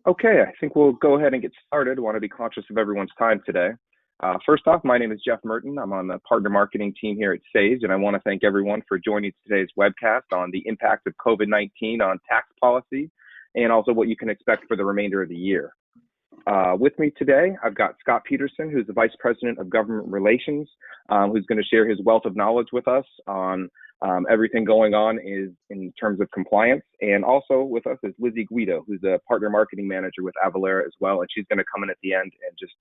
Okay, I think we'll go ahead and get started. I want to be conscious of everyone's time today. First off, my name is Jeff Merton. I'm on the partner marketing team here at Sage, and I want to thank everyone for joining today's webcast on the impact of COVID-19 on tax policy and also what you can expect for the remainder of the year. With me today, I've got Scott Peterson, who's the Vice President of Government Relations, who's going to share his wealth of knowledge with us on everything going on in terms of compliance. And also with us is Lizzie Guido, who's a Partner Marketing Manager with Avalara as well, and she's going to come in at the end and just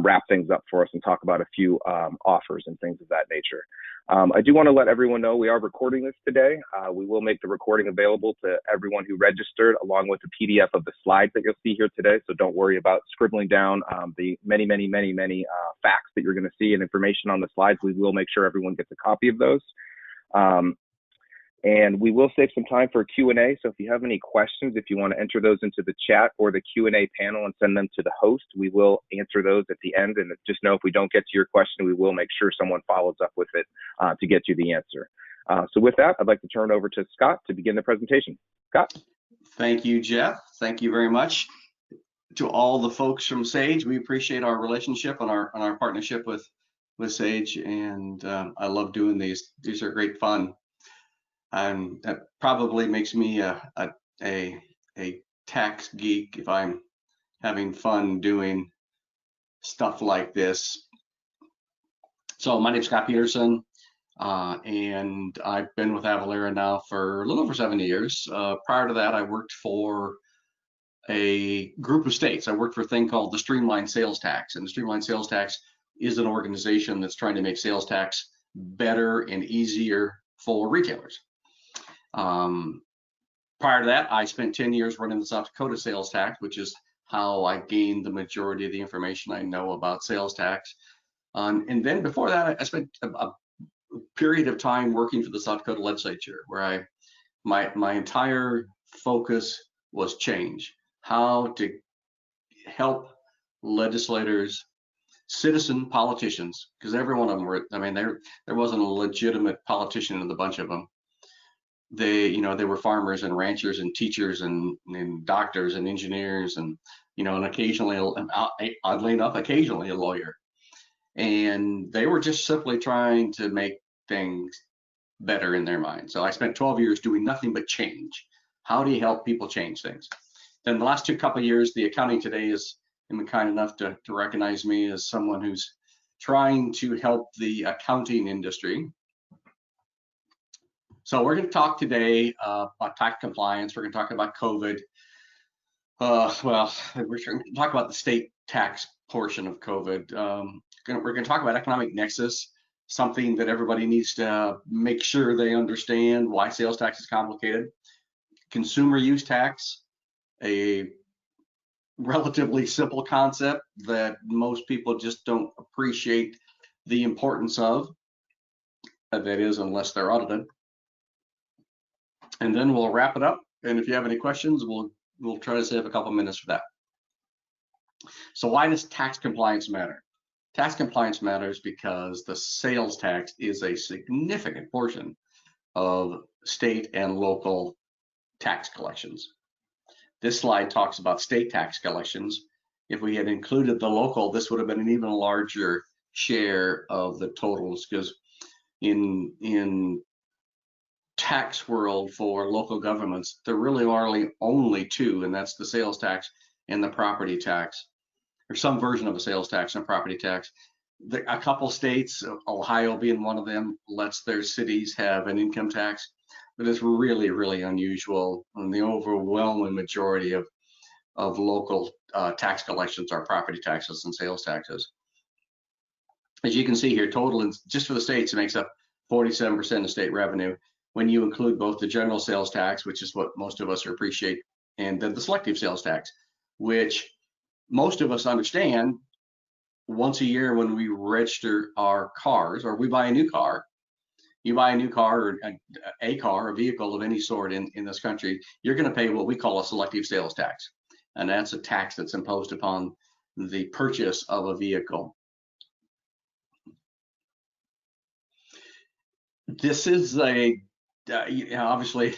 wrap things up for us and talk about a few offers and things of that nature. I do want to let everyone know we are recording this today. We will make the recording available to everyone who registered, along with the PDF of the slides that you'll see here today. So don't worry about scribbling down the many facts that you're going to see and information on the slides. We will make sure everyone gets a copy of those. And we will save some time for Q&A. So if you have any questions, if you want to enter those into the chat or the Q&A panel and send them to the host, we will answer those at the end. And just know if we don't get to your question, we will make sure someone follows up with it to get you the answer. So with that, I'd like to turn it over to Scott to begin the presentation. Scott. Thank you, Jeff. Thank you very much to all the folks from Sage. We appreciate our relationship and our partnership with Sage, and I love doing these. These are great fun. That probably makes me a tax geek if I'm having fun doing stuff like this. So my name's Scott Peterson, and I've been with Avalara now for a little over 7 years. Prior to that, I worked for a group of states. I worked for a thing called the Streamlined Sales Tax, and the Streamlined Sales Tax is an organization that's trying to make sales tax better and easier for retailers. Prior to that, I spent 10 years running the South Dakota sales tax, which is how I gained the majority of the information I know about sales tax. And then before that, I spent a period of time working for the South Dakota legislature, where my entire focus was change, how to help legislators, citizen politicians, because every one of them were, I mean, there wasn't a legitimate politician in the bunch of them. They were farmers and ranchers and teachers and doctors and engineers and, and occasionally, oddly enough, occasionally a lawyer. And they were just simply trying to make things better in their mind. So I spent 12 years doing nothing but change. How do you help people change things? Then the last couple of years, the Accounting Today has been kind enough to recognize me as someone who's trying to help the accounting industry. So we're going to talk today about tax compliance. We're going to talk about COVID. Well, we're going to talk about the state tax portion of COVID. We're going to talk about economic nexus, something that everybody needs to make sure they understand why sales tax is complicated. Consumer use tax, a relatively simple concept that most people just don't appreciate the importance of. That is, unless they're audited. And then we'll wrap it up. And if you have any questions, we'll try to save a couple minutes for that. So why does tax compliance matter? Tax compliance matters because the sales tax is a significant portion of state and local tax collections. This slide talks about state tax collections. If we had included the local, this would have been an even larger share of the totals, because in tax world for local governments, there really are only two, and that's the sales tax and the property tax, or some version of a sales tax and property tax. A couple states, Ohio being one of them, lets their cities have an income tax, but it's really, really unusual. And the overwhelming majority of local tax collections are property taxes and sales taxes. As you can see here, total, just for the states, it makes up 47% of state revenue. When you include both the general sales tax, which is what most of us appreciate, and then the selective sales tax, which most of us understand. Once a year when we register our cars, or we buy a new car, you buy a new car or a vehicle of any sort in this country, you're going to pay what we call a selective sales tax. And that's a tax that's imposed upon the purchase of a vehicle. This is obviously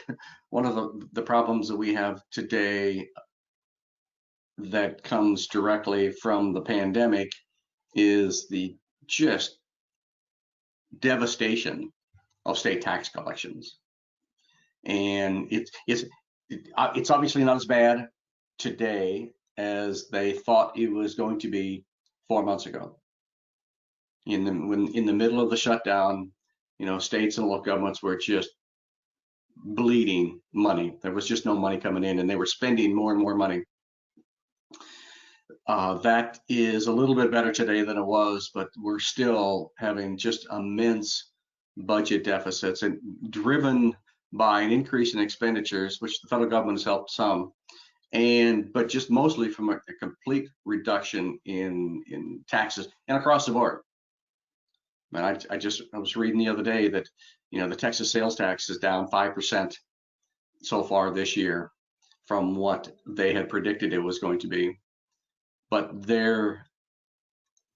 one of the problems that we have today that comes directly from the pandemic is the just devastation of state tax collections. And it's obviously not as bad today as they thought it was going to be 4 months ago. In the middle of the shutdown, states and local governments were just bleeding money. There was just no money coming in, and they were spending more and more money. That is a little bit better today than it was, but we're still having just immense budget deficits, and driven by an increase in expenditures, which the federal government has helped some, but just mostly from a complete reduction in taxes and across the board. And I was reading the other day that the Texas sales tax is down 5% so far this year from what they had predicted it was going to be. But their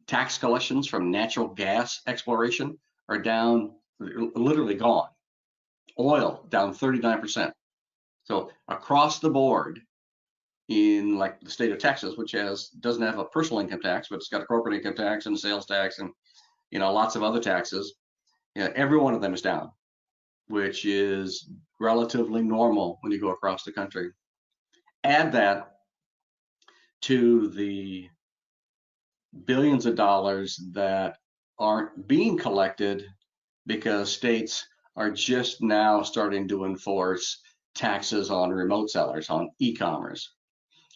tax collections from natural gas exploration are down, literally gone. Oil down 39%. So across the board, in like the state of Texas, which doesn't have a personal income tax, but it's got a corporate income tax and a sales tax and lots of other taxes, every one of them is down, which is relatively normal when you go across the country. Add that to the billions of dollars that aren't being collected because states are just now starting to enforce taxes on remote sellers, on e-commerce,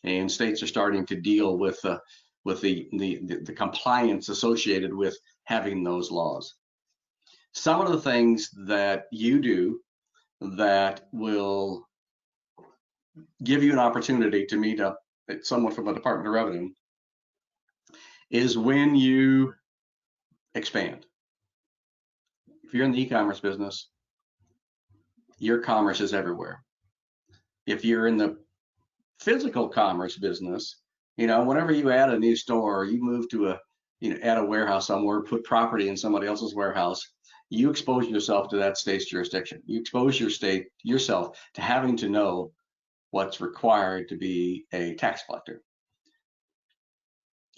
and states are starting to deal with the compliance associated with having those laws. Some of the things that you do that will give you an opportunity to meet up at someone from the Department of Revenue is when you expand. If you're in the e-commerce business, your commerce is everywhere. If you're in the physical commerce business, whenever you add a new store, you move to add a warehouse somewhere, put property in somebody else's warehouse, you expose yourself to that state's jurisdiction. You expose yourself to having to know what's required to be a tax collector.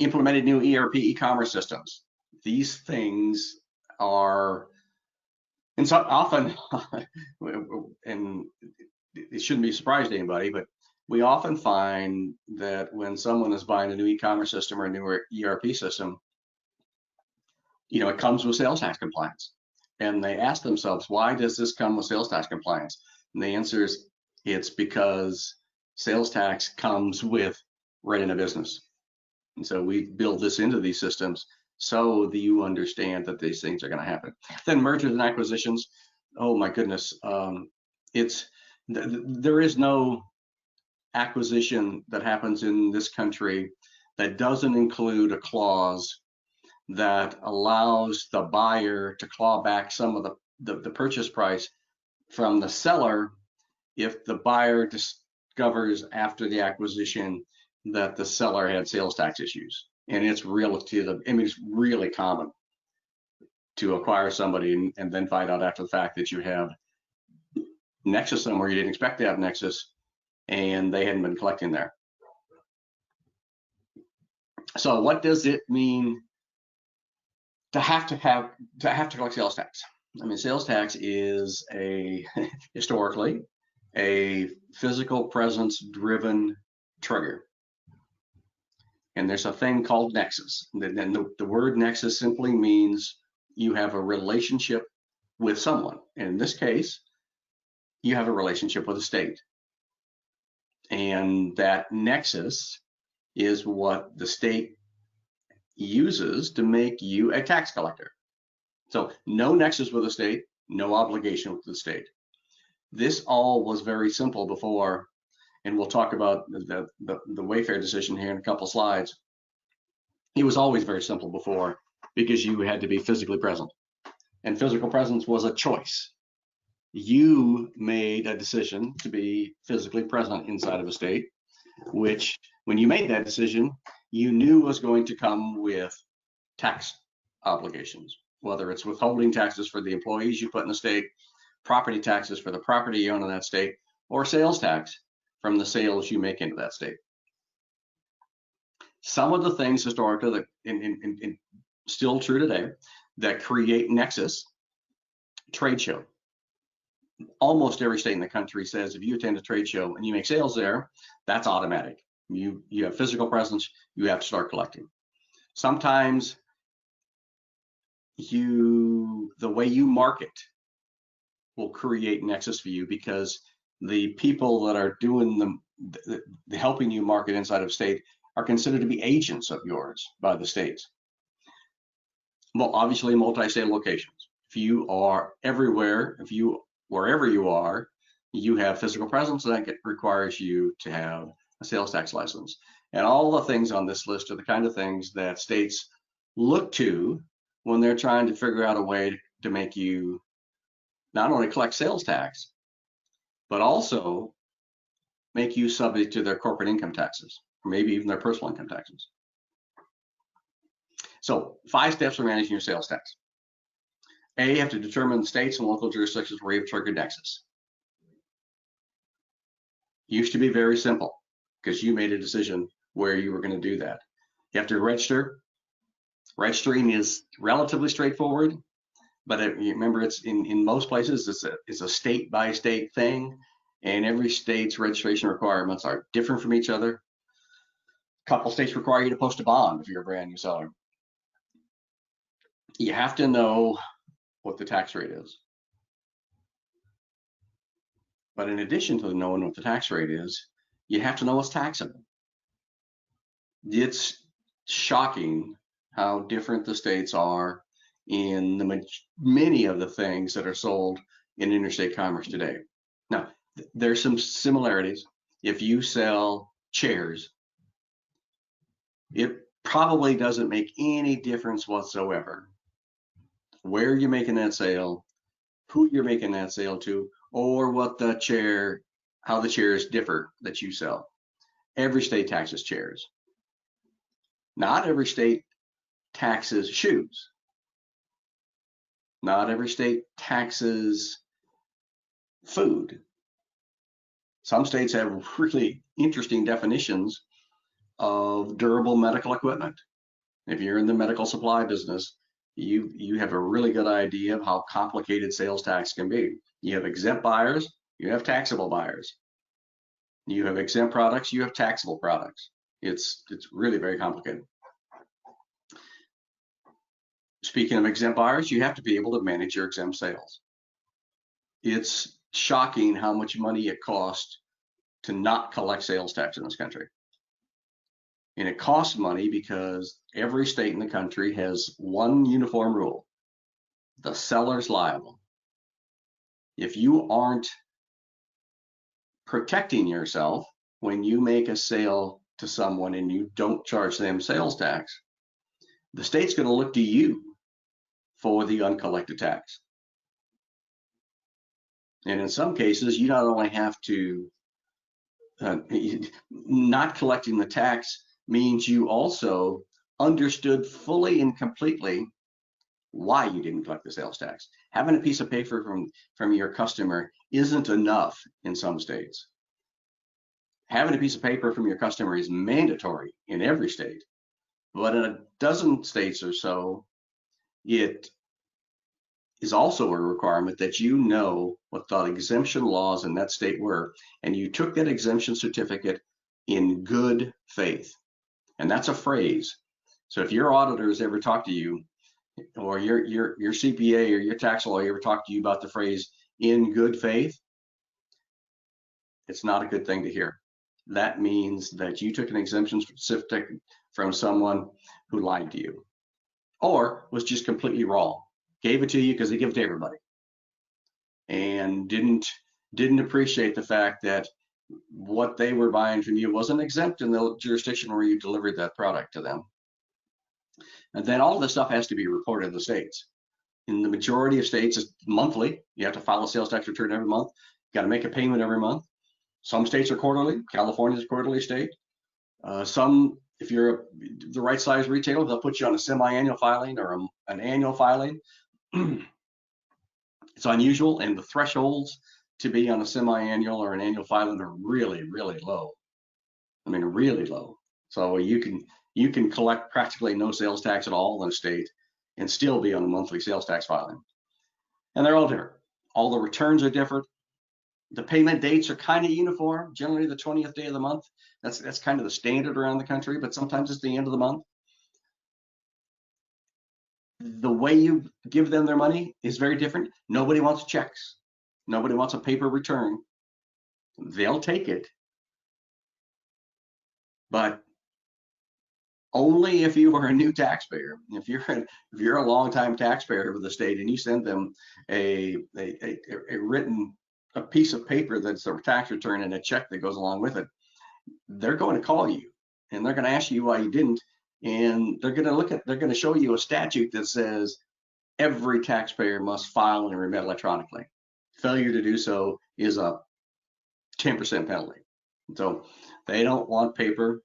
Implemented new ERP e-commerce systems. These things are, and so often, and it shouldn't be a surprise to anybody, but we often find that when someone is buying a new e-commerce system or a new ERP system, it comes with sales tax compliance. And they ask themselves, why does this come with sales tax compliance? And the answer is, it's because sales tax comes with running a business. And so we build this into these systems so that you understand that these things are going to happen. Then mergers and acquisitions. Oh my goodness. There is no acquisition that happens in this country that doesn't include a clause that allows the buyer to claw back some of the purchase price from the seller if the buyer discovers after the acquisition that the seller had sales tax issues. And it's really common to acquire somebody and then find out after the fact that you have nexus somewhere you didn't expect to have nexus, and they hadn't been collecting there. So what does it mean to have to collect sales tax? I mean, sales tax is historically a physical presence driven trigger. And there's a thing called nexus. And the word nexus simply means you have a relationship with someone. And in this case, you have a relationship with a state. And that nexus is what the state uses to make you a tax collector. So no nexus with the state, no obligation with the state. This all was very simple before, and we'll talk about the Wayfair decision here in a couple slides. It was always very simple before because you had to be physically present, and physical presence was a choice. You made a decision to be physically present inside of a state, which when you made that decision, you knew was going to come with tax obligations, whether it's withholding taxes for the employees you put in the state, property taxes for the property you own in that state, or sales tax from the sales you make into that state. Some of the things historically that in still true today that create nexus, trade show. Almost every state in the country says if you attend a trade show and you make sales there, that's automatic. You have physical presence, you have to start collecting. Sometimes the way you market will create nexus for you, because the people that are doing the helping you market inside of state are considered to be agents of yours by the states. Well, obviously multi-state locations. If you are everywhere, wherever you are, you have physical presence, that requires you to have a sales tax license. And all the things on this list are the kind of things that states look to when they're trying to figure out a way to make you not only collect sales tax, but also make you subject to their corporate income taxes, or maybe even their personal income taxes. So 5 steps for managing your sales tax. A, you have to determine the states and local jurisdictions where you've triggered nexus. Used to be very simple because you made a decision where you were going to do that. You have to register. Registering is relatively straightforward, but remember, it's in most places it's a state by state thing, and every state's registration requirements are different from each other. A couple states require you to post a bond if you're a brand new seller. You have to know what the tax rate is. But in addition to knowing what the tax rate is, you have to know what's taxable. It's shocking how different the states are in many of the things that are sold in interstate commerce today. Now, there's some similarities. If you sell chairs, it probably doesn't make any difference whatsoever where you're making that sale, who you're making that sale to, or what the chair, how the chairs differ that you sell. Every state taxes chairs. Not every state taxes shoes. Not every state taxes food. Some states have really interesting definitions of durable medical equipment. If you're in the medical supply business, you have a really good idea of how complicated sales tax can be. You have exempt buyers, you have taxable buyers. You have exempt products, you have taxable products. It's really very complicated. Speaking of exempt buyers, you have to be able to manage your exempt sales. It's shocking how much money it costs to not collect sales tax in this country. And it costs money because every state in the country has one uniform rule: the seller's liable. If you aren't protecting yourself when you make a sale to someone and you don't charge them sales tax, the state's going to look to you for the uncollected tax. And in some cases, you not only have to, not collecting the tax means you also understood fully and completely why you didn't collect the sales tax. Having a piece of paper from your customer isn't enough in some states. Having a piece of paper from your customer is mandatory in every state, but in a dozen states or so, it is also a requirement that you know what the exemption laws in that state were, and you took that exemption certificate in good faith. And that's a phrase. So if your auditors ever talk to you, or your CPA or your tax lawyer ever talk to you about the phrase "in good faith," it's not a good thing to hear. That means that you took an exemption certificate from someone who lied to you, or was just completely wrong, gave it to you because they give it to everybody, and didn't appreciate the fact that what they were buying from you wasn't exempt in the jurisdiction where you delivered that product to them. And then all of this stuff has to be reported in the states. In the majority of states, it's monthly. You have to file a sales tax return every month. You got to make a payment every month. Some states are quarterly. California is a quarterly state. Some, if you're the right size retailer, they'll put you on a semi-annual filing or an annual filing. It's unusual, and the thresholds to be on a semi-annual or an annual filing are really, really low. I mean, really low. So you can, You can collect practically no sales tax at all in a state and still be on a monthly sales tax filing. And they're all different. All the returns are different. The payment dates are kind of uniform, generally the 20th day of the month. That's kind of the standard around the country, but sometimes it's the end of the month. The way you give them their money is very different. Nobody wants checks. Nobody wants a paper return. They'll take it, but only if you are a new taxpayer. If you're a longtime taxpayer with the state and you send them a piece of paper that's a tax return and a check that goes along with it, they're going to call you and they're going to ask you why you didn't, and they're going to show you a statute that says every taxpayer must file and remit electronically. Failure to do so is a 10% penalty. So they don't want paper,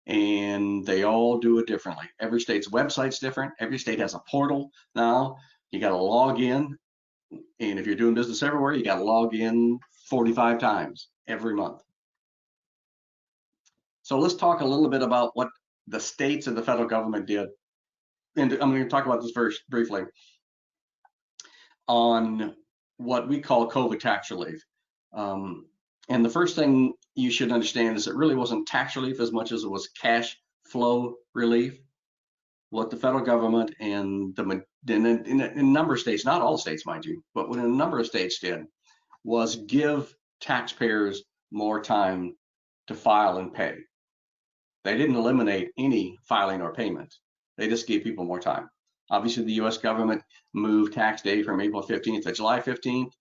and they all do it differently. Every state's website's different. Every state has a portal now. You got to log in, and if you're doing business everywhere, you got to log in 45 times every month. So let's talk a little bit about what the states and the federal government did. And I'm going to talk about this very briefly on what we call COVID tax relief. And the first thing you should understand is it really wasn't tax relief as much as it was cash flow relief. What the federal government and in a number of states, not all states, mind you, but what a number of states did was give taxpayers more time to file and pay. They didn't eliminate any filing or payment. They just gave people more time. Obviously, the U.S. government moved tax day from April 15th to July 15th.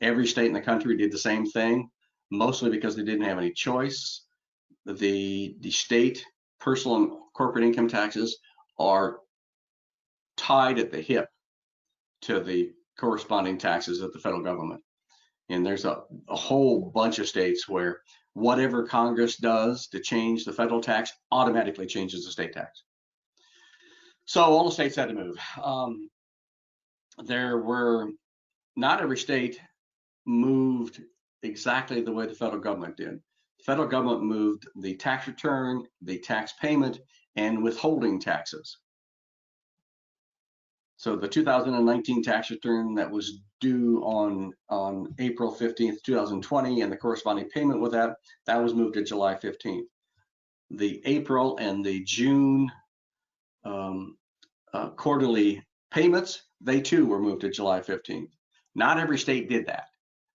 Every state in the country did the same thing, mostly because they didn't have any choice. The state personal and corporate income taxes are tied at the hip to the corresponding taxes of the federal government. And there's a whole bunch of states where whatever Congress does to change the federal tax automatically changes the state tax. So all the states had to move. Not every state moved exactly the way the federal government did. The federal government moved the tax return, the tax payment, and withholding taxes. So the 2019 tax return that was due on April 15th, 2020, and the corresponding payment with that was moved to July 15th. The April and the June quarterly payments, they too were moved to July 15th. Not every state did that.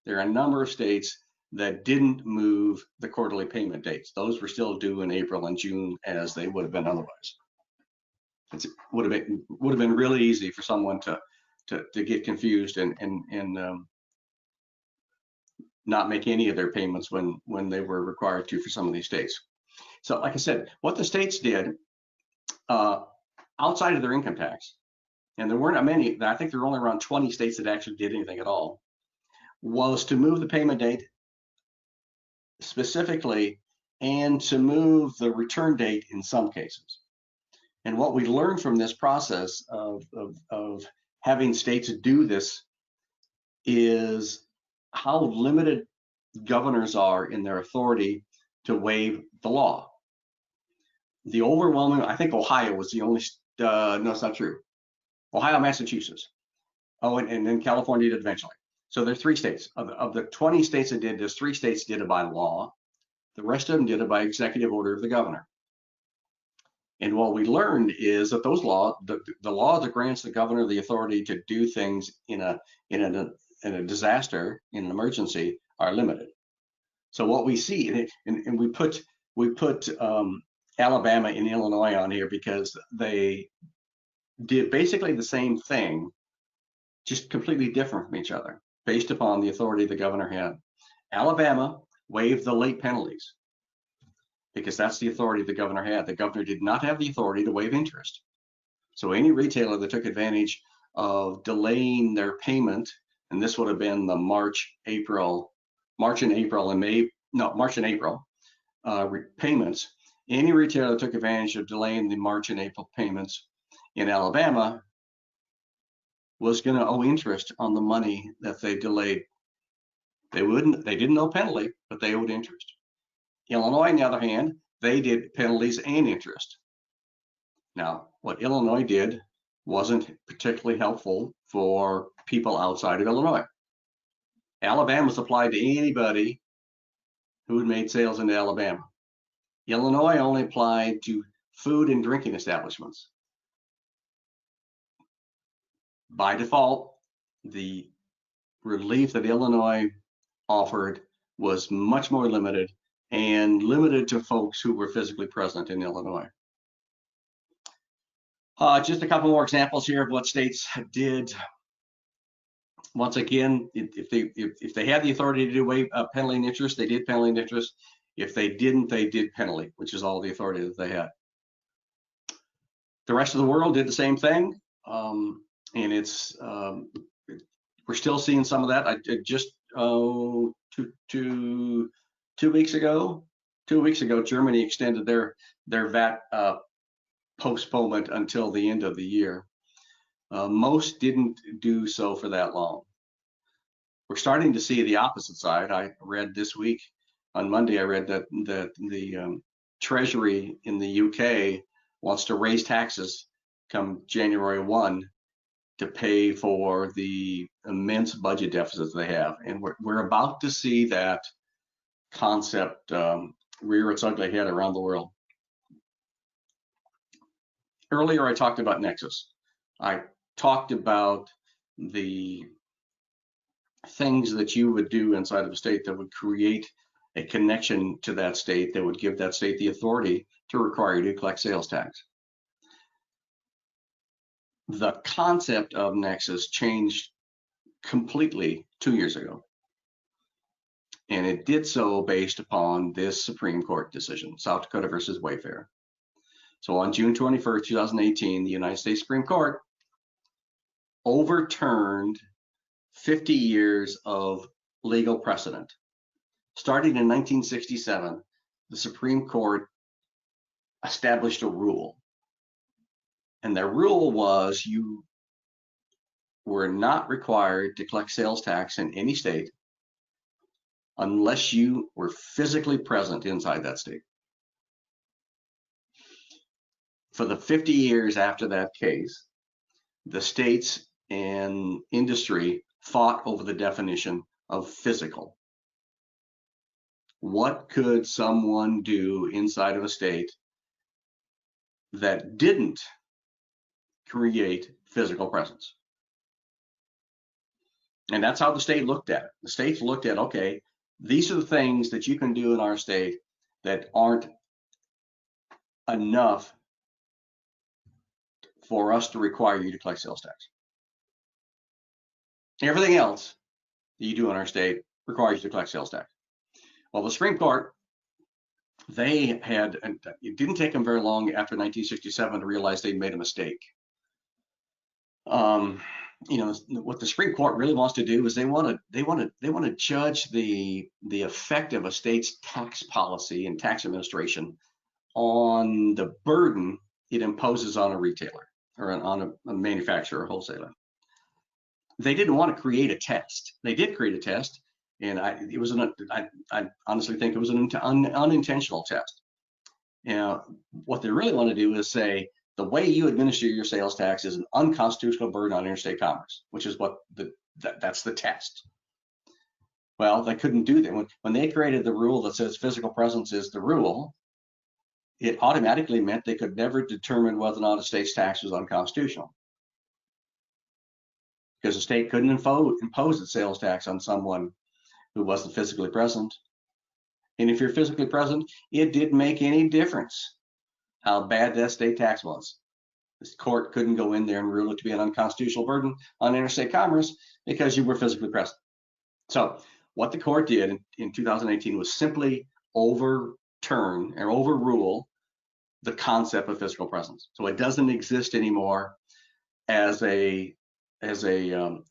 There are a number of states that didn't move the quarterly payment dates. Those were still due in April and June as they would have been otherwise. It would have been really easy for someone to get confused and not make any of their payments when they were required to for some of these states. So like I said, what the states did outside of their income tax, and there weren't that many, I think there were only around 20 states that actually did anything at all, was to move the payment date specifically and to move the return date in some cases. And what we learned from this process of having states do this is how limited governors are in their authority to waive the law. The overwhelming, I think Ohio was the only, no, it's not true. Ohio, Massachusetts. Oh, and then California did eventually. So there are 3 states. Of the 20 states that did this, 3 states did it by law. The rest of them did it by executive order of the governor. And what we learned is that those laws, the law that grants the governor the authority to do things in a disaster, in an emergency, are limited. So what we see, and we put Alabama and Illinois on here because they did basically the same thing, just completely different from each other, based upon the authority the governor had. Alabama waived the late penalties because that's the authority the governor had. The governor did not have the authority to waive interest. So any retailer that took advantage of delaying their payment, and this would have been the March and April payments, any retailer that took advantage of delaying the March and April payments in Alabama was going to owe interest on the money that they delayed. They didn't owe penalty, but they owed interest. Illinois, on the other hand, they did penalties and interest. Now, what Illinois did wasn't particularly helpful for people outside of Illinois. Alabama's applied to anybody who had made sales into Alabama. Illinois only applied to food and drinking establishments. By default, the relief that Illinois offered was much more limited and limited to folks who were physically present in Illinois. Just a couple more examples here of what states did. Once again, if they had the authority to do penalty and interest, they did penalty and interest. If they didn't, they did penalty, which is all the authority that they had. The rest of the world did the same thing, and we're still seeing some of that. I just 2 weeks ago, Germany extended their VAT postponement until the end of the year. Most didn't do so for that long. We're starting to see the opposite side. I read this week, on Monday, I read that the Treasury in the UK wants to raise taxes come January 1 to pay for the immense budget deficits they have. And we're about to see that concept rear its ugly head around the world. Earlier, I talked about Nexus. I talked about the things that you would do inside of a state that would create a connection to that state that would give that state the authority to require you to collect sales tax. The concept of Nexus changed completely 2 years ago. And it did so based upon this Supreme Court decision, South Dakota versus Wayfair. So on June 21st, 2018, the United States Supreme Court overturned 50 years of legal precedent. Starting in 1967, the Supreme Court established a rule. And the rule was you were not required to collect sales tax in any state unless you were physically present inside that state. For the 50 years after that case, the states and industry fought over the definition of physical. What could someone do inside of a state that didn't create physical presence? And that's how the state looked at it. The states looked at, okay, these are the things that you can do in our state that aren't enough for us to require you to collect sales tax. Everything else that you do in our state requires you to collect sales tax. Well, the Supreme Court, they had, and it didn't take them very long after 1967 to realize they'd made a mistake. You know, what the Supreme Court really wants to do is they want to judge the effect of a state's tax policy and tax administration on the burden it imposes on a retailer or on a manufacturer or wholesaler. They didn't want to create a test. They did create a test, and I honestly think it was an unintentional test. Now, what they really want to do is say the way you administer your sales tax is an unconstitutional burden on interstate commerce, which is what that's the test. Well, they couldn't do that. When they created the rule that says physical presence is the rule, it automatically meant they could never determine whether or not a state's tax was unconstitutional, because the state couldn't impose a sales tax on someone who wasn't physically present. And if you're physically present, it didn't make any difference how bad that state tax was. This court couldn't go in there and rule it to be an unconstitutional burden on interstate commerce because you were physically present. So what the court did in 2018 was simply overturn or overrule the concept of physical presence. So it doesn't exist anymore as a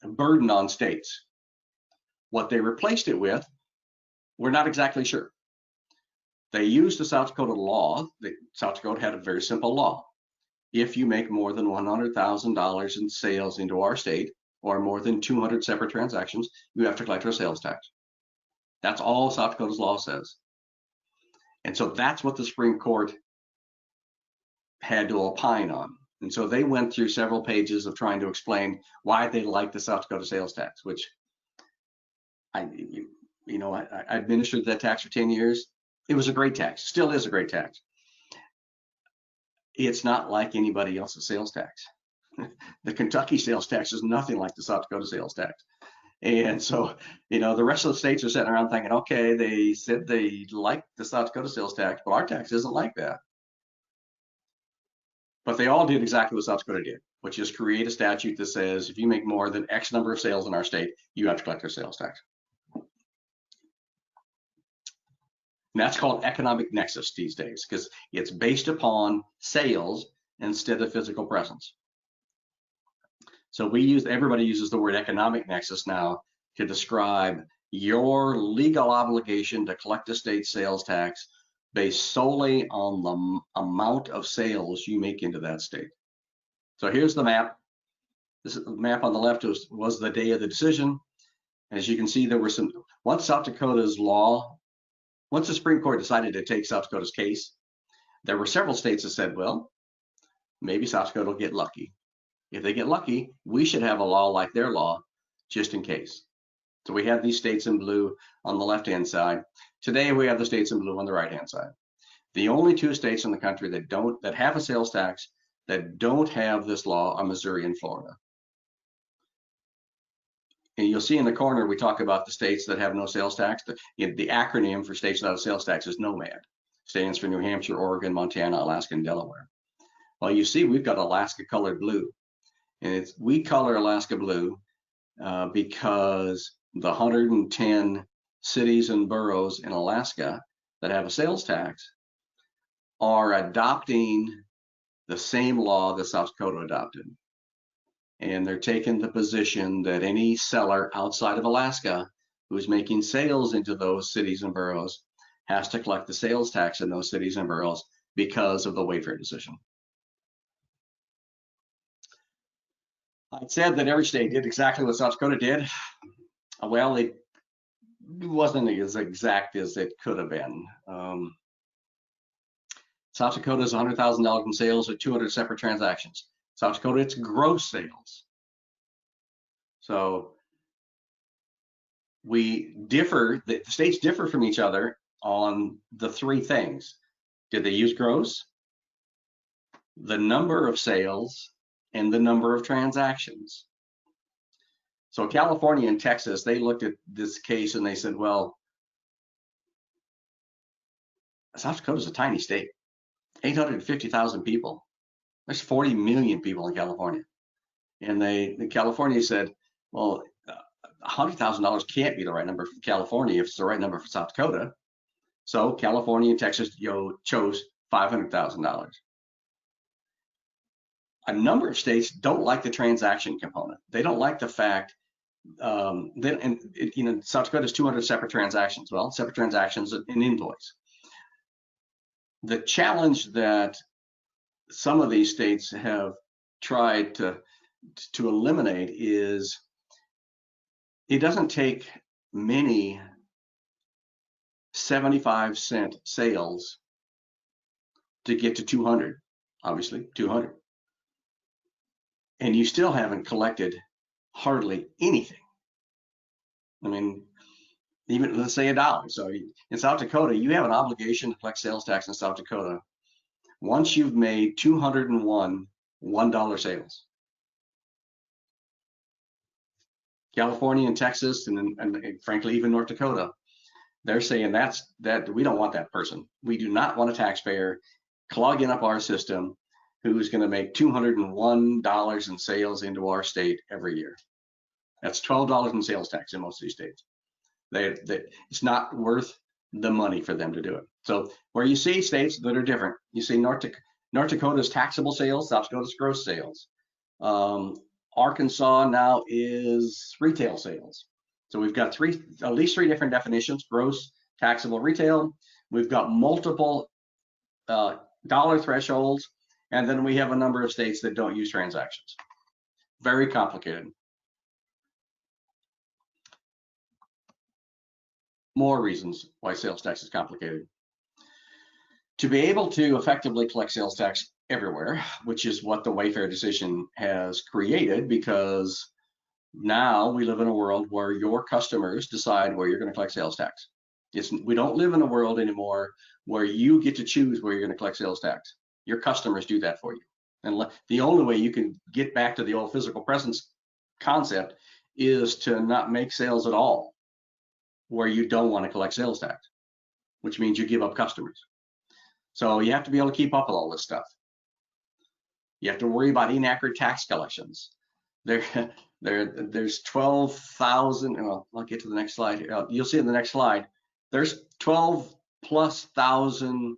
burden on states. What they replaced it with, we're not exactly sure. They used the South Dakota law. South Dakota had a very simple law. If you make more than $100,000 in sales into our state, or more than 200 separate transactions, you have to collect our sales tax. That's all South Dakota's law says. And so that's what the Supreme Court had to opine on. And so they went through several pages of trying to explain why they liked the South Dakota sales tax, which I administered that tax for 10 years. It was a great tax, still is a great tax. It's not like anybody else's sales tax. The Kentucky sales tax is nothing like the South Dakota sales tax. And so, the rest of the states are sitting around thinking, okay, they said they like the South Dakota sales tax, but our tax isn't like that. But they all did exactly what South Dakota did, which is create a statute that says if you make more than X number of sales in our state, you have to collect their sales tax. And that's called economic nexus these days, because it's based upon sales instead of physical presence. So everybody uses the word economic nexus now to describe your legal obligation to collect the state sales tax based solely on the amount of sales you make into that state. So here's the map. This map on the left was the day of the decision. As you can see, there were once the Supreme Court decided to take South Dakota's case, there were several states that said, well, maybe South Dakota will get lucky. If they get lucky, we should have a law like their law, just in case. So we have these states in blue on the left-hand side. Today, we have the states in blue on the right-hand side. The only two states in the country that have a sales tax that don't have this law are Missouri and Florida. And you'll see in the corner, we talk about the states that have no sales tax. The acronym for states without a sales tax is NOMAD. Stands for New Hampshire, Oregon, Montana, Alaska, and Delaware. Well, you see, we've got Alaska colored blue. And we color Alaska blue because the 110 cities and boroughs in Alaska that have a sales tax are adopting the same law that South Dakota adopted. And they're taking the position that any seller outside of Alaska who's making sales into those cities and boroughs has to collect the sales tax in those cities and boroughs because of the Wayfair decision. I said that every state did exactly what South Dakota did. Well, it wasn't as exact as it could have been. South Dakota is $100,000 in sales with 200 separate transactions. South Dakota, it's gross sales. So the states differ from each other on the three things. Did they use gross, the number of sales, and the number of transactions? So California and Texas, they looked at this case and they said, well, South Dakota is a tiny state, 850,000 people. There's 40 million people in California. And California said, well, $100,000 can't be the right number for California if it's the right number for South Dakota. So California and Texas chose $500,000. A number of states don't like the transaction component. They don't like the fact South Dakota has 200 separate transactions. Well, separate transactions, an invoice. The challenge that some of these states have tried to eliminate is it doesn't take many 75-cent sales to get to 200, obviously 200. And you still haven't collected hardly anything. I mean, even let's say $1. So in South Dakota, you have an obligation to collect sales tax in South Dakota once you've made 201 $1 sales. California and Texas and frankly even North Dakota, they're saying that we don't want that person. We do not want a taxpayer clogging up our system who's going to make $201 in sales into our state every year. That's $12 in sales tax in most of these states. It's not worth the money for them to do it. So where you see states that are different, you see North Dakota's taxable sales, South Dakota's gross sales. Arkansas now is retail sales. So we've got at least three different definitions: gross, taxable, retail. We've got multiple dollar thresholds, and then we have a number of states that don't use transactions. Very complicated. More reasons why sales tax is complicated. To be able to effectively collect sales tax everywhere, which is what the Wayfair decision has created, because now we live in a world where your customers decide where you're going to collect sales tax. We don't live in a world anymore where you get to choose where you're going to collect sales tax. Your customers do that for you. And the only way you can get back to the old physical presence concept is to not make sales at all where you don't want to collect sales tax, which means you give up customers. So you have to be able to keep up with all this stuff. You have to worry about inaccurate tax collections. There's 12,000, well, I'll get to the next slide. You'll see in the next slide, there's 12,000+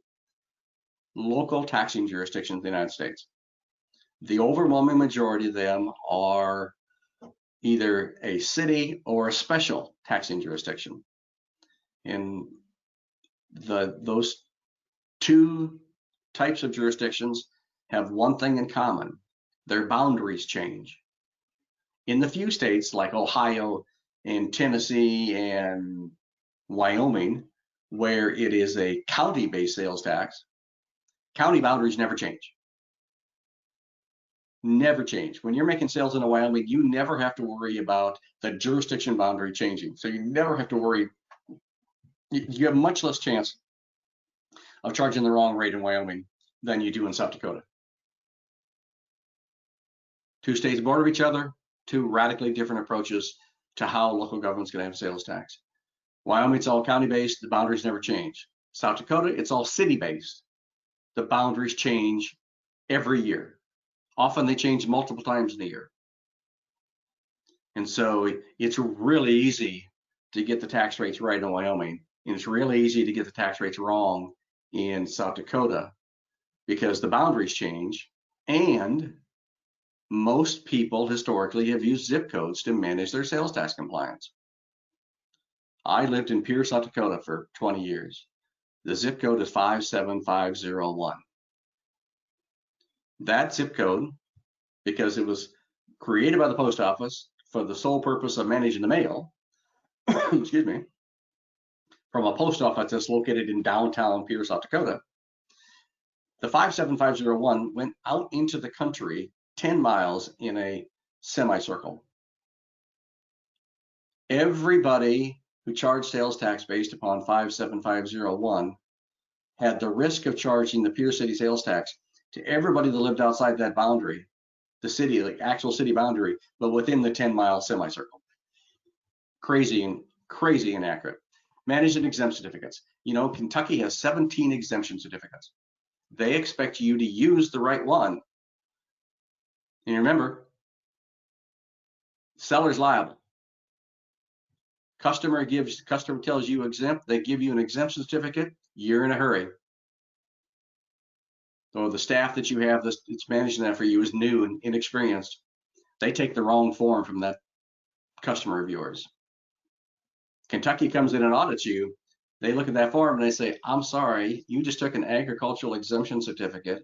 local taxing jurisdictions in the United States. The overwhelming majority of them are either a city or a special taxing jurisdiction. And those two types of jurisdictions have one thing in common: their boundaries change. In the few states like Ohio and Tennessee and Wyoming, where it is a county-based sales tax, county boundaries never change. Never change. When you're making sales in Wyoming, you never have to worry about the jurisdiction boundary changing. So you never have to worry. You have much less chance of charging the wrong rate in Wyoming than you do in South Dakota. Two states border each other, two radically different approaches to how local government's going to have sales tax. Wyoming, it's all county-based. The boundaries never change. South Dakota, it's all city-based. The boundaries change every year. Often they change multiple times in a year. And so it's really easy to get the tax rates right in Wyoming. And it's really easy to get the tax rates wrong in South Dakota because the boundaries change. And most people historically have used zip codes to manage their sales tax compliance. I lived in Pierre, South Dakota for 20 years. The zip code is 57501. That zip code, because it was created by the post office for the sole purpose of managing the mail, excuse me, from a post office that's located in downtown Pierre, South Dakota, the 57501 went out into the country 10 miles in a semicircle. Everybody who charged sales tax based upon 57501 had the risk of charging the Pierre City sales tax to everybody that lived outside that boundary, the city, like actual city boundary, but within the 10-mile semicircle. Crazy and inaccurate. Managed and exempt certificates. You know, Kentucky has 17 exemption certificates. They expect you to use the right one. And remember, seller's liable. Customer tells you exempt, they give you an exemption certificate, you're in a hurry. So the staff that you have that's managing that for you is new and inexperienced. They take the wrong form from that customer of yours. Kentucky comes in and audits you. They look at that form and they say, I'm sorry, you just took an agricultural exemption certificate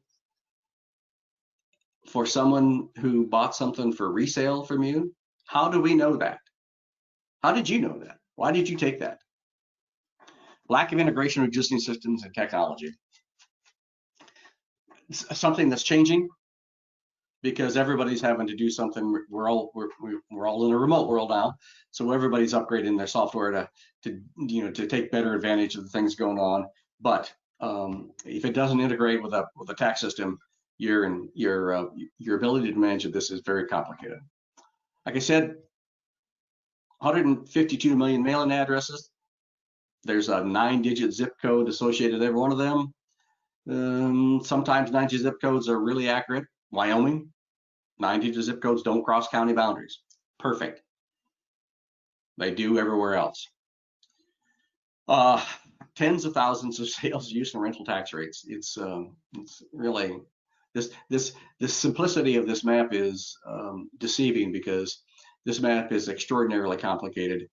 for someone who bought something for resale from you. How do we know that? How did you know that? Why did you take that? Lack of integration with existing systems and technology. Something that's changing because everybody's having to do something. We're all in a remote world now, so everybody's upgrading their software to take better advantage of the things going on. But if it doesn't integrate with a tax system, your ability to manage this is very complicated. Like I said, 152 million mailing addresses. There's a 9-digit zip code associated with every one of them. Sometimes 9-digit zip codes are really accurate. Wyoming, 9-digit zip codes don't cross county boundaries. Perfect. They do everywhere else. Tens of thousands of sales, use, and rental tax rates. It's really this simplicity of this map is deceiving because this map is extraordinarily complicated.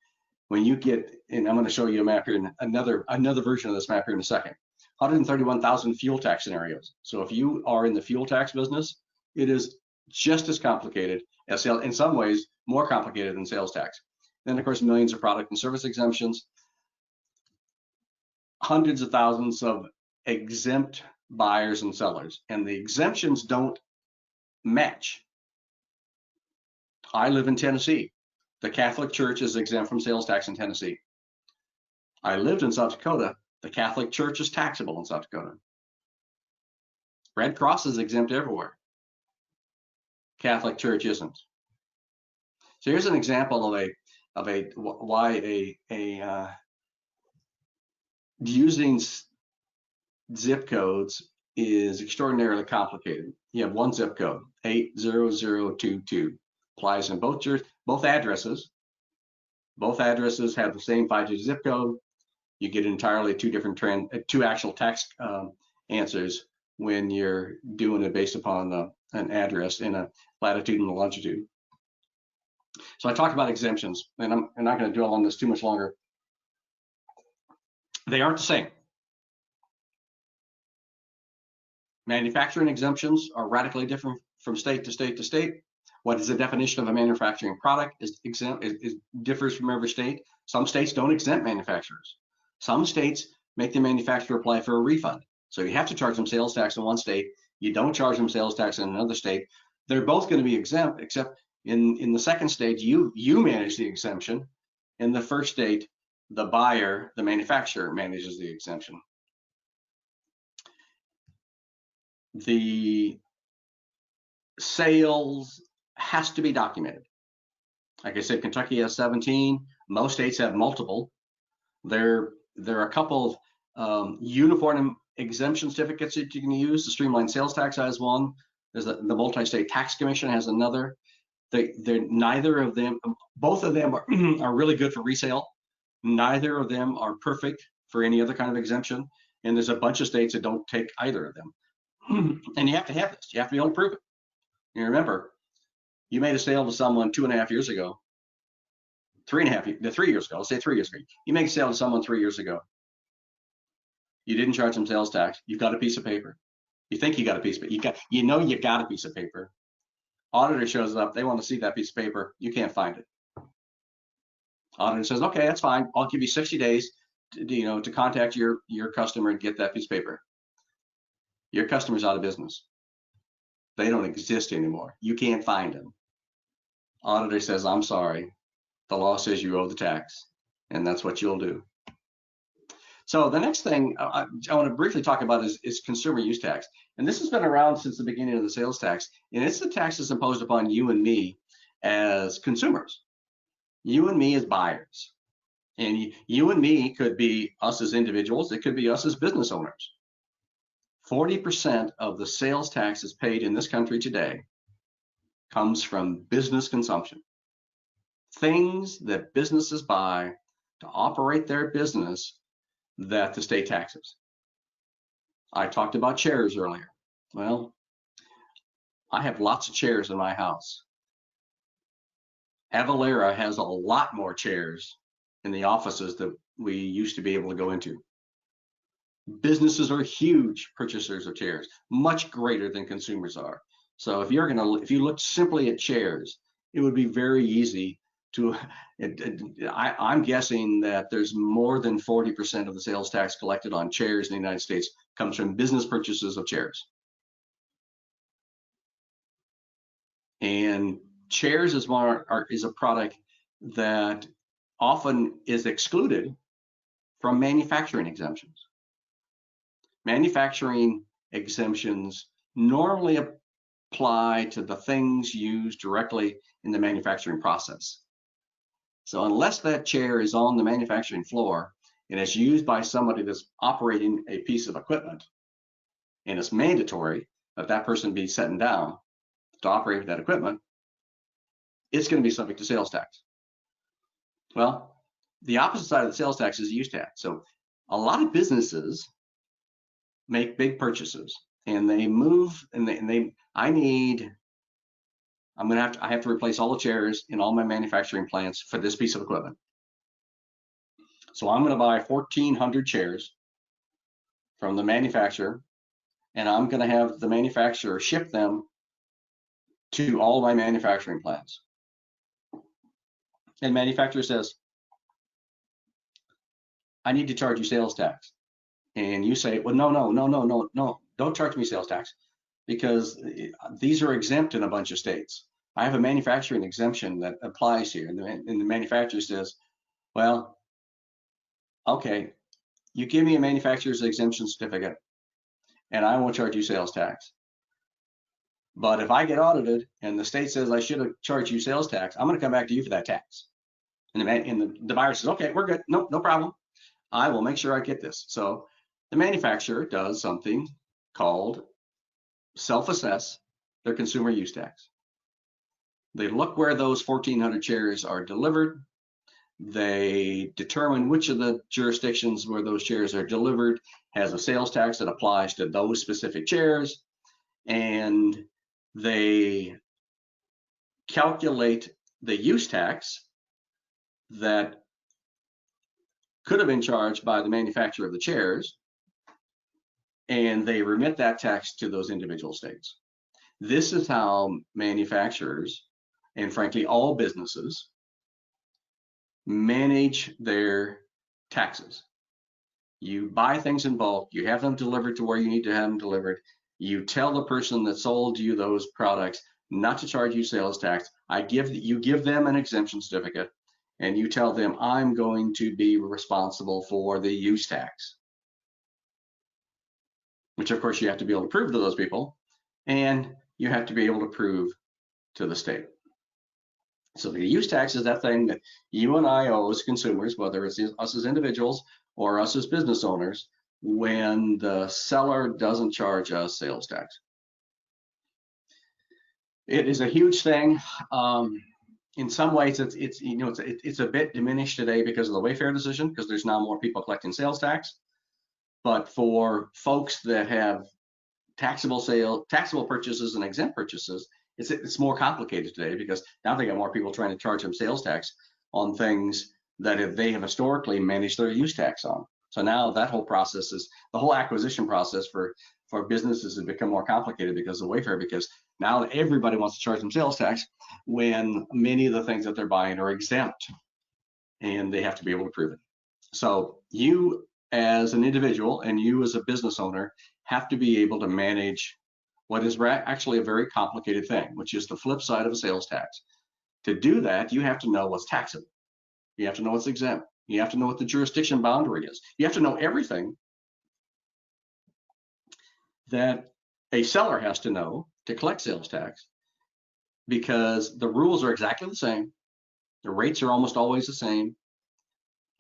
When you get, and I'm going to show you a map here, another version of this map here in a second. 131,000 fuel tax scenarios. So if you are in the fuel tax business, it is just as complicated as sales, in some ways more complicated than sales tax. Then of course millions of product and service exemptions, hundreds of thousands of exempt buyers and sellers, and the exemptions don't match. I live in Tennessee. The Catholic Church is exempt from sales tax in Tennessee. I lived in South Dakota. The Catholic Church is taxable in South Dakota. Red Cross is exempt everywhere. Catholic Church isn't. So here's an example of why using zip codes is extraordinarily complicated. You have one zip code, 80022, applies in both addresses. Both addresses have the same 5-digit zip code. You get entirely two actual tax answers when you're doing it based upon an address in a latitude and a longitude. So I talked about exemptions, and I'm not going to dwell on this too much longer. They aren't the same. Manufacturing exemptions are radically different from state to state to state. What is the definition of a manufacturing product is exempt. It differs from every state. Some states don't exempt manufacturers. Some states make the manufacturer apply for a refund. So you have to charge them sales tax in one state. You don't charge them sales tax in another state. They're both going to be exempt, except in the second state, you manage the exemption. In the first state, the buyer, the manufacturer, manages the exemption. The sales has to be documented. Like I said, Kentucky has 17. Most states have multiple. There are a couple of uniform exemption certificates that you can use. The Streamlined Sales Tax has one. There's the Multi-State Tax Commission has another. Neither of them, both of them are really good for resale. Neither of them are perfect for any other kind of exemption. And there's a bunch of states that don't take either of them. And you have to have this. You have to be able to prove it. You remember, you made a sale to someone 2.5 years ago, 3 years ago. Let's say 3 years ago. You make a sale to someone 3 years ago. You didn't charge them sales tax. You've got a piece of paper. You think you got a piece of paper. You know you got a piece of paper. Auditor shows up. They want to see that piece of paper. You can't find it. Auditor says, okay, that's fine. I'll give you 60 days to contact your customer and get that piece of paper. Your customer's out of business. They don't exist anymore. You can't find them. Auditor says, I'm sorry. The law says you owe the tax, and that's what you'll do. So the next thing I want to briefly talk about is consumer use tax. And this has been around since the beginning of the sales tax. And it's the tax that's imposed upon you and me as consumers. You and me as buyers. And you and me could be us as individuals. It could be us as business owners. 40% of the sales taxes paid in this country today comes from business consumption. Things that businesses buy to operate their business that the state taxes. I talked about chairs earlier. Well, I have lots of chairs in my house. Avalara has a lot more chairs in the offices that we used to be able to go into. Businesses are huge purchasers of chairs, much greater than consumers are. So if you look simply at chairs, it would be very easy to, I'm guessing that there's more than 40% of the sales tax collected on chairs in the United States comes from business purchases of chairs. And chairs is a product that often is excluded from manufacturing exemptions. Manufacturing exemptions normally apply to the things used directly in the manufacturing process. So unless that chair is on the manufacturing floor and it's used by somebody that's operating a piece of equipment, and it's mandatory that that person be sitting down to operate that equipment, it's going to be subject to sales tax. Well, the opposite side of the sales tax is use tax. So a lot of businesses make big purchases and they move and I have to replace all the chairs in all my manufacturing plants for this piece of equipment. So I'm going to buy 1,400 chairs from the manufacturer, and I'm going to have the manufacturer ship them to all my manufacturing plants. And manufacturer says, I need to charge you sales tax. and you say, well, no, don't charge me sales tax because these are exempt in a bunch of states. I have a manufacturing exemption that applies here. And the manufacturer says, well, okay, you give me a manufacturer's exemption certificate and I won't charge you sales tax. But if I get audited and the state says I should have charged you sales tax, I'm going to come back to you for that tax. And the buyer says, okay, we're good. No problem. I will make sure I get this. So the manufacturer does something called self-assess their consumer use tax. They look where those 1,400 chairs are delivered. They determine which of the jurisdictions where those chairs are delivered has a sales tax that applies to those specific chairs. And they calculate the use tax that could have been charged by the manufacturer of the chairs, and they remit that tax to those individual states. This is how manufacturers, and frankly all businesses, manage their taxes. You buy things in bulk, you have them delivered to where you need to have them delivered. You tell the person that sold you those products not to charge you sales tax. You give them an exemption certificate, and you tell them I'm going to be responsible for the use tax, which of course you have to be able to prove to those people, and you have to be able to prove to the state. So the use tax is that thing that you and I owe as consumers, whether it's us as individuals or us as business owners, when the seller doesn't charge us sales tax. It is a huge thing. In some ways, it's a bit diminished today because of the Wayfair decision, because there's now more people collecting sales tax. But for folks that have taxable purchases and exempt purchases, it's more complicated today because now they got more people trying to charge them sales tax on things that they have historically managed their use tax on. So now that whole process the whole acquisition process for businesses has become more complicated because of Wayfair, because now everybody wants to charge them sales tax when many of the things that they're buying are exempt and they have to be able to prove it. So you as an individual and you as a business owner have to be able to manage what is actually a very complicated thing, which is the flip side of a sales tax. To do that, you have to know what's taxable. You have to know what's exempt. You have to know what the jurisdiction boundary is. You have to know everything that a seller has to know to collect sales tax, because the rules are exactly the same. The rates are almost always the same.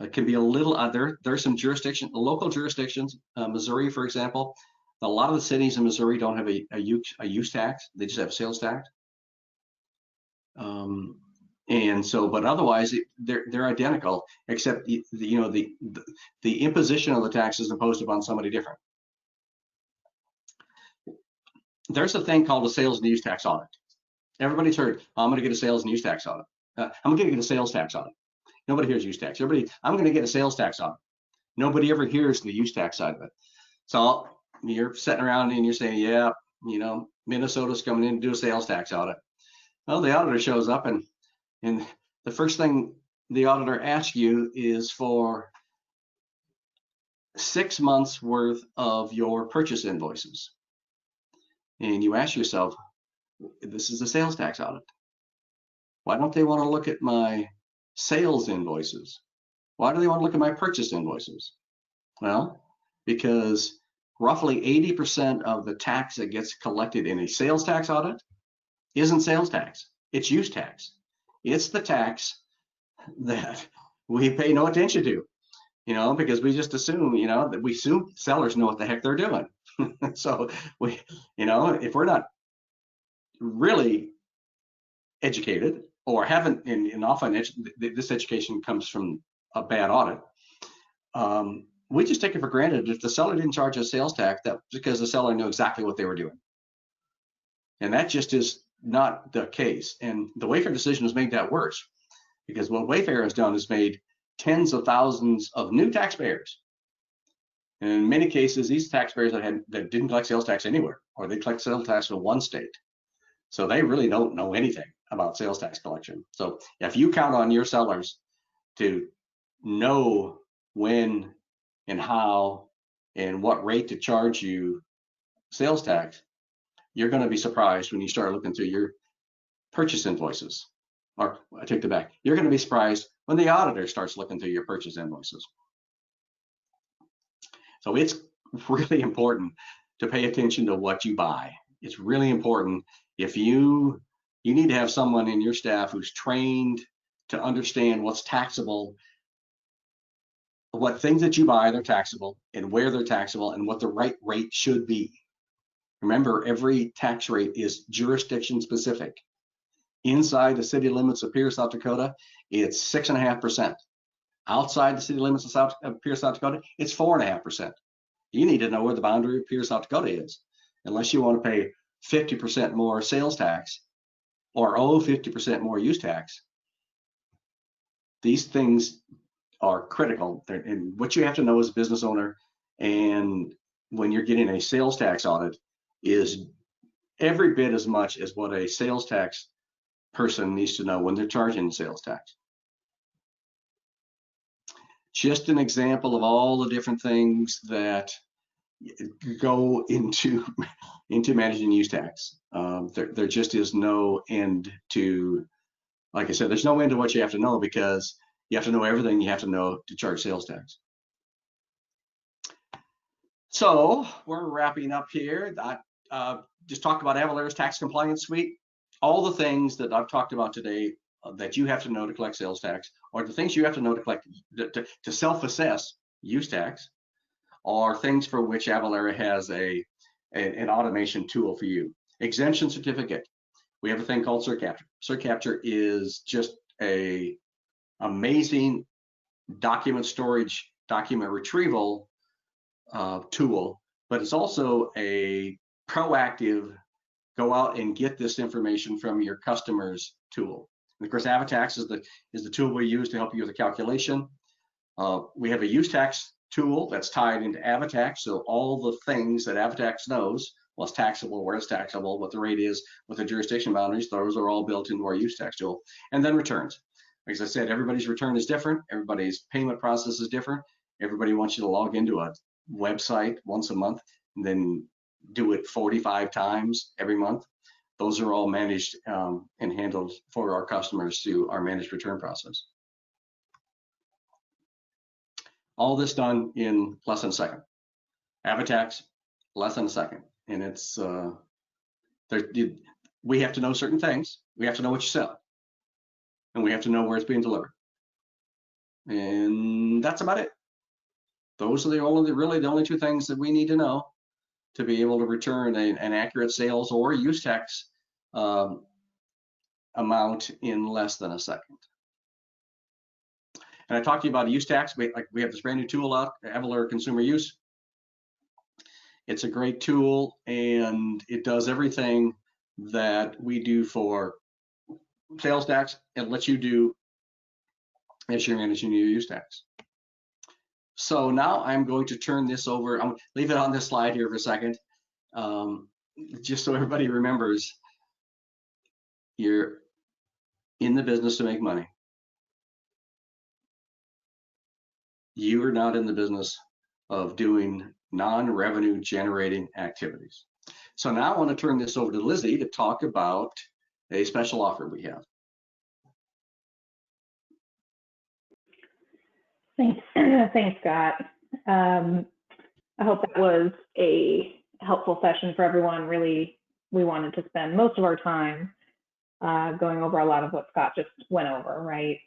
It can be a little, there's some local jurisdictions, Missouri, for example. A lot of the cities in Missouri don't have a use tax. They just have a sales tax. And so, but otherwise, they're identical, except the imposition of the tax is imposed upon somebody different. There's a thing called a sales and use tax audit. Everybody's heard, I'm going to get a sales and use tax audit. I'm going to get a sales tax audit. Nobody hears use tax. I'm going to get a sales tax audit. Nobody ever hears the use tax side of it. So you're sitting around and you're saying, yeah, Minnesota's coming in to do a sales tax audit. Well, the auditor shows up and the first thing the auditor asks you is for 6 months worth of your purchase invoices. And you ask yourself, this is a sales tax audit. Why don't they want to look at my sales invoices? Why do they want to look at my purchase invoices? Well, because roughly 80% of the tax that gets collected in a sales tax audit isn't sales tax, it's use tax. It's the tax that we pay no attention to, because we just assume, that we assume sellers know what the heck they're doing. So if we're not really educated or haven't, and often this education comes from a bad audit, we just take it for granted if the seller didn't charge a sales tax, that because the seller knew exactly what they were doing. And that just is not the case. And the Wayfair decision has made that worse, because what Wayfair has done is made tens of thousands of new taxpayers. And in many cases, these taxpayers that didn't collect sales tax anywhere, or they collect sales tax in one state. So they really don't know anything about sales tax collection. So if you count on your sellers to know when and how and what rate to charge you sales tax, you're going to be surprised when you start looking through your purchase invoices. Or I take that back. You're going to be surprised when the auditor starts looking through your purchase invoices. So it's really important to pay attention to what you buy. It's really important. If you need to have someone in your staff who's trained to understand what's taxable, what things that you buy they're taxable, and where they're taxable, and what the right rate should be. Remember, every tax rate is jurisdiction specific. Inside the city limits of Pierce, South Dakota, it's 6.5%. Outside the city limits of Pierce, South Dakota, it's 4.5%. You need to know where the boundary of Pierce, South Dakota is, unless you want to pay 50% more sales tax or owe 50% more use tax. These things are critical, and what you have to know as a business owner, and when you're getting a sales tax audit, is every bit as much as what a sales tax person needs to know when they're charging sales tax. Just an example of all the different things that go into managing use tax. There just is no end to, like I said, there's no end to what you have to know, because you have to know everything you have to know to charge sales tax. So we're wrapping up here. Just talked about Avalara's tax compliance suite. All the things that I've talked about today that you have to know to collect sales tax, or the things you have to know to collect to self-assess use tax, are things for which Avalara has an automation tool for you. Exemption certificate. We have a thing called CertCapture. CertCapture is just a amazing document storage, document retrieval tool, but it's also a proactive go out and get this information from your customers tool. And of course, AvaTax is the tool we use to help you with the calculation. We have a use tax tool that's tied into AvaTax, so all the things that AvaTax knows, what's taxable, where it's taxable, what the rate is, what the jurisdiction boundaries, those are all built into our use tax tool. And then returns. As I said, everybody's return is different, everybody's payment process is different. Everybody wants you to log into a website once a month and then do it 45 times every month. Those are all managed and handled for our customers through our managed return process. All this done in less than a second. AvaTax, less than a second. And it's, we have to know certain things. We have to know what you sell. And we have to know where it's being delivered. And that's about it. Those are really the only two things that we need to know to be able to return an accurate sales or use tax amount in less than a second. And I talked to you about use tax. We have this brand new tool out, Avalara Consumer Use. It's a great tool, and it does everything that we do for sales tax. It lets you do as you're managing your use tax. So now I'm going to turn this over. I'm gonna leave it on this slide here for a second, just so everybody remembers you're in the business to make money. You are not in the business of doing non-revenue generating activities. So now I want to turn this over to Lizzie to talk about a special offer we have. Thanks, Scott. I hope that was a helpful session for everyone. Really, we wanted to spend most of our time going over a lot of what Scott just went over, right?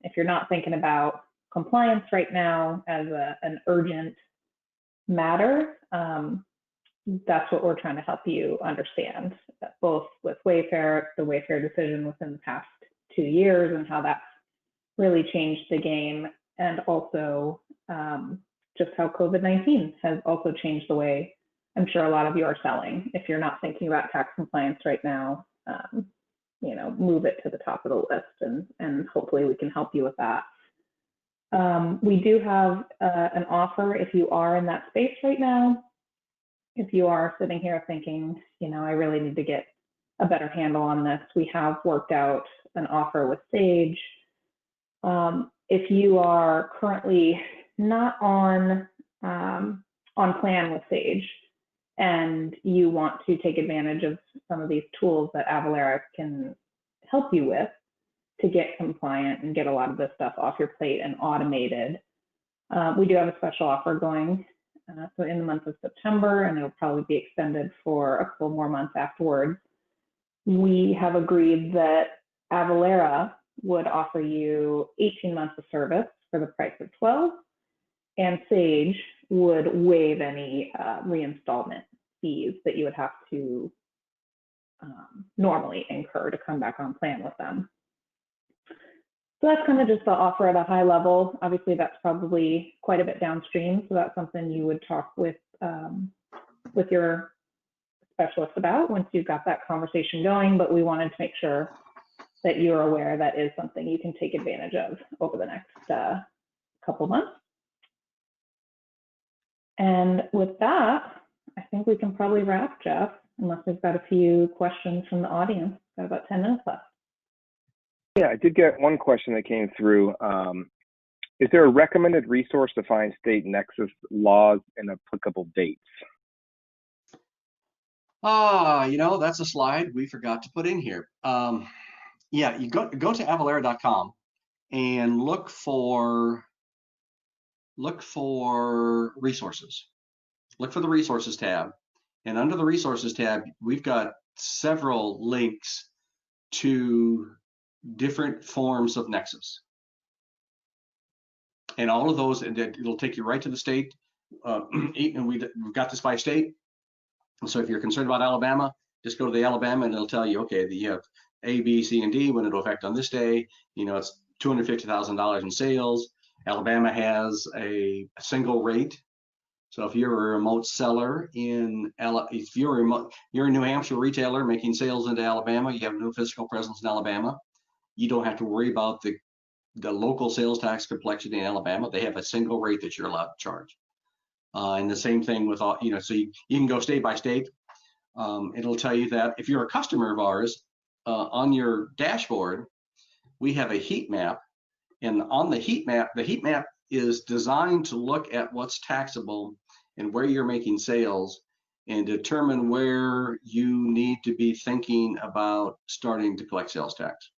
If you're not thinking about compliance right now as an urgent matter, that's what we're trying to help you understand, both with Wayfair, the Wayfair decision within the past 2 years and how that's really changed the game, and also just how COVID-19 has also changed the way I'm sure a lot of you are selling. If you're not thinking about tax compliance right now, you know, move it to the top of the list, and hopefully we can help you with that. We do have an offer if you are in that space right now. If you are sitting here thinking, you know, I really need to get a better handle on this, we have worked out an offer with Sage. If you are currently not on on plan with Sage, and you want to take advantage of some of these tools that Avalara can help you with to get compliant and get a lot of this stuff off your plate and automated, we do have a special offer going. So in the month of September, and it'll probably be extended for a couple more months afterwards, we have agreed that Avalara would offer you 18 months of service for the price of 12, and Sage would waive any reinstallment fees that you would have to normally incur to come back on plan with them. So that's kind of just the offer at a high level. Obviously, that's probably quite a bit downstream, so that's something you would talk with your specialist about once you've got that conversation going. But we wanted to make sure that you're aware that is something you can take advantage of over the next couple months. And with that, I think we can probably wrap, Jeff, unless we've got a few questions from the audience. Got about 10 minutes left. Yeah, I did get one question that came through. Is there a recommended resource to find state nexus laws and applicable dates? That's a slide we forgot to put in here. Yeah, you go to avalara.com and look for resources. Look for the resources tab, and under the resources tab, we've got several links to different forms of nexus, and all of those, it'll take you right to the state. And we've got this by state. So if you're concerned about Alabama, just go to the Alabama, and it'll tell you, okay, you have A, B, C, and D when it'll affect on this day. It's $250,000 in sales. Alabama has a single rate. So if you're a remote seller if you're a New Hampshire retailer making sales into Alabama, you have no physical presence in Alabama, you don't have to worry about the local sales tax complexity in Alabama. They have a single rate that you're allowed to charge. And the same thing with all, so you can go state by state. It'll tell you that if you're a customer of ours, on your dashboard, we have a heat map. And on the heat map is designed to look at what's taxable and where you're making sales and determine where you need to be thinking about starting to collect sales tax.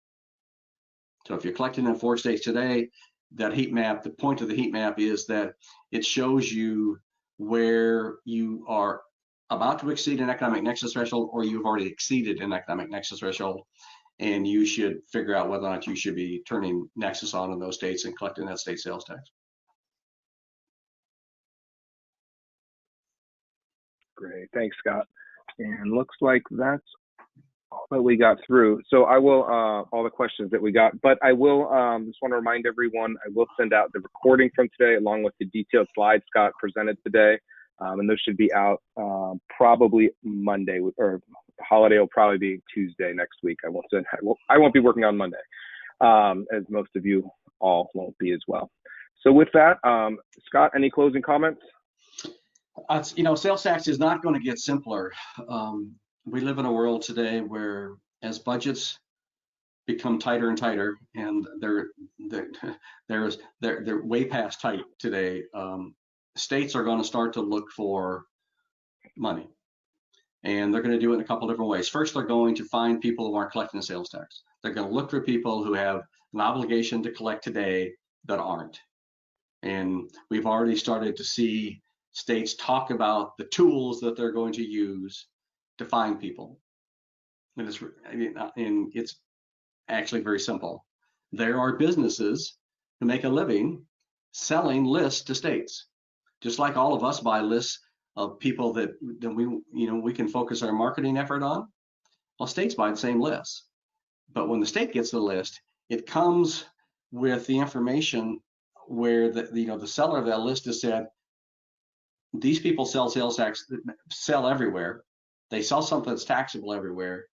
So if you're collecting in 4 states today, that heat map, the point of the heat map is that it shows you where you are about to exceed an economic nexus threshold, or you've already exceeded an economic nexus threshold, and you should figure out whether or not you should be turning nexus on in those states and collecting that state sales tax. Great, thanks, Scott. And looks like that's all that we got through. So I will, all the questions that we got, but I will just want to remind everyone, I will send out the recording from today along with the detailed slides Scott presented today. And those should be out probably Monday, or holiday will probably be Tuesday next week. I won't be working on Monday, as most of you all won't be as well. So with that, Scott, any closing comments? Sales tax is not going to get simpler. We live in a world today where as budgets become tighter and tighter, and they're way past tight today, states are going to start to look for money, and they're going to do it in a couple different ways. First, they're going to find people who aren't collecting the sales tax. They're going to look for people who have an obligation to collect today that aren't. And we've already started to see states talk about the tools that they're going to use to find people. And it's actually very simple. There are businesses who make a living selling lists to states. Just like all of us buy lists of people that we can focus our marketing effort on. Well, states buy the same lists, but when the state gets the list, it comes with the information where the seller of that list has said, these people sell everywhere. They sell something that's taxable everywhere.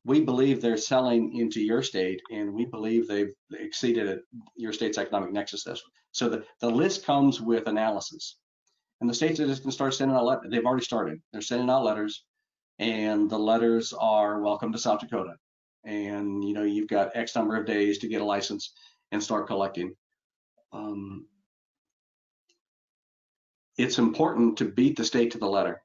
We believe they're selling into your state, and we believe they've exceeded your state's economic nexus. So the list comes with analysis, and the states are just going to start sending out letters. They've already started. They're sending out letters, and the letters are welcome to South Dakota. And you've got X number of days to get a license and start collecting. it's important to beat the state to the letter.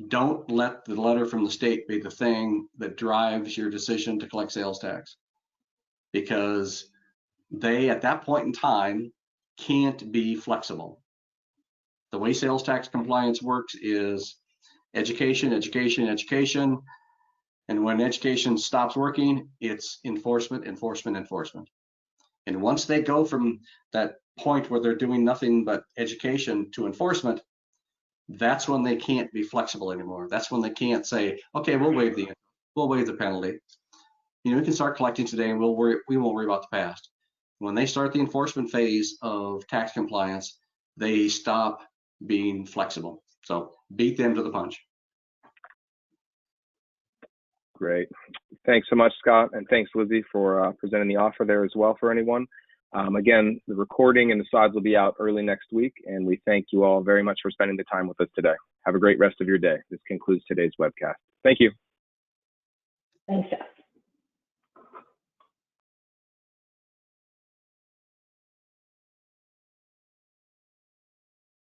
Don't let the letter from the state be the thing that drives your decision to collect sales tax, because they, at that point in time, can't be flexible. The way sales tax compliance works is education, education, education. And when education stops working, it's enforcement, enforcement, enforcement. And once they go from that point where they're doing nothing but education to enforcement, that's when they can't be flexible anymore. That's when they can't say, okay, we'll waive the penalty. You know, we can start collecting today and we won't worry about the past. When they start the enforcement phase of tax compliance, they stop being flexible. So beat them to the punch. Great. Thanks so much, Scott, and thanks, Lizzie, for presenting the offer there as well for anyone. Again, the recording and the slides will be out early next week, and we thank you all very much for spending the time with us today. Have a great rest of your day. This concludes today's webcast. Thank you. Thanks, Jeff.